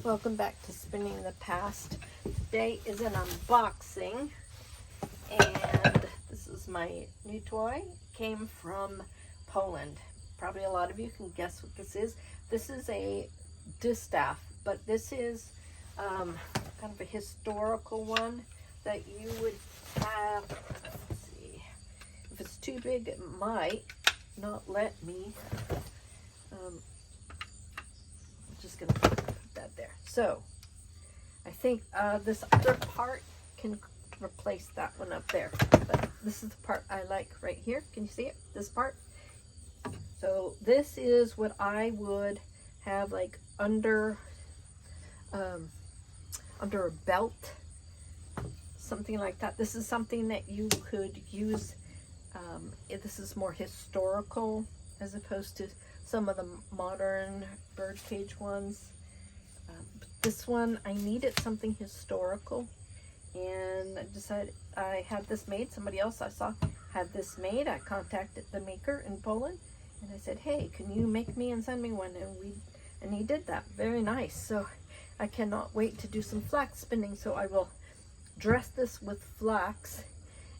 Welcome back to Spinning the Past. Today is an unboxing, and this is my new toy. Came from Poland. Probably a lot of you can guess what this is. This is a Distaff, but this is kind of a historical one that you would have. Let's see. If it's too big, it might not let me. I'm just going to put that there. So I think this other part can replace that one up there, but this is the part I like right here. Can you see it? This part. So this is what I would have like under a belt, something like that. This is something that you could use. This is more historical as opposed to some of the modern birdcage ones. This one, I needed something historical, and I decided I had this made. Somebody else I saw had this made. I contacted the maker in Poland, and I said, hey, can you make me and send me one? And he did that. Very nice. So I cannot wait to do some flax spinning. So I will dress this with flax,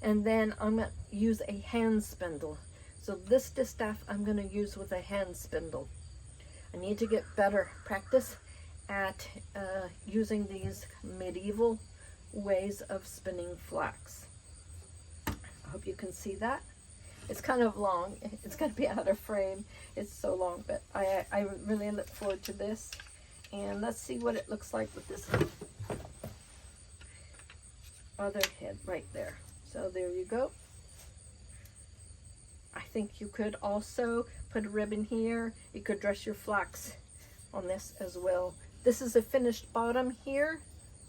and then I'm going to use a hand spindle. So this distaff I'm going to use with a hand spindle. I need to get better practice at using these medieval ways of spinning flax. I hope you can see that. It's kind of long. It's going to be out of frame. It's so long, but I really look forward to this. And let's see what it looks like with this other head right there. So there you go. I think you could also put a ribbon here. You could dress your flax on this as well. This is a finished bottom here,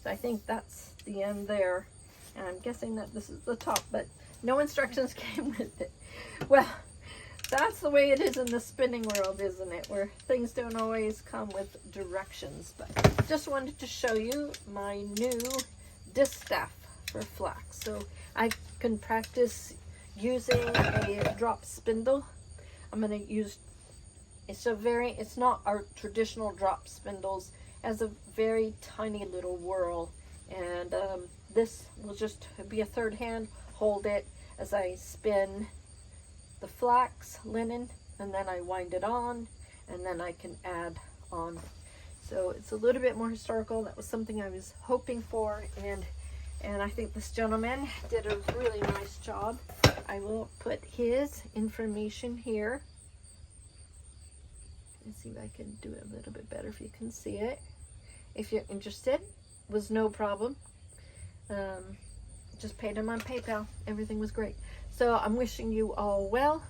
so I think that's the end there. And I'm guessing that this is the top, but no instructions came with it. Well, that's the way it is in the spinning world, isn't it? Where things don't always come with directions. But just wanted to show you my new distaff for flax. So I can practice using a drop spindle. I'm going to use, it's not our traditional drop spindles. It has a very tiny little whirl, and this will just be a third hand, hold it as I spin the flax linen, and then I wind it on, and then I can add on. So it's a little bit more historical. That was something I was hoping for, and I think this gentleman did a really nice job. I will put his information here. Let's see if I can do it a little bit better if you can see it. If you're interested, was no problem. Just paid him on PayPal. Everything was great. So I'm wishing you all well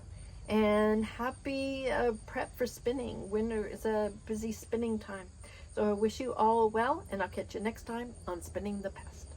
and happy prep for spinning. Winter is a busy spinning time. So I wish you all well, and I'll catch you next time on Spinning the Past.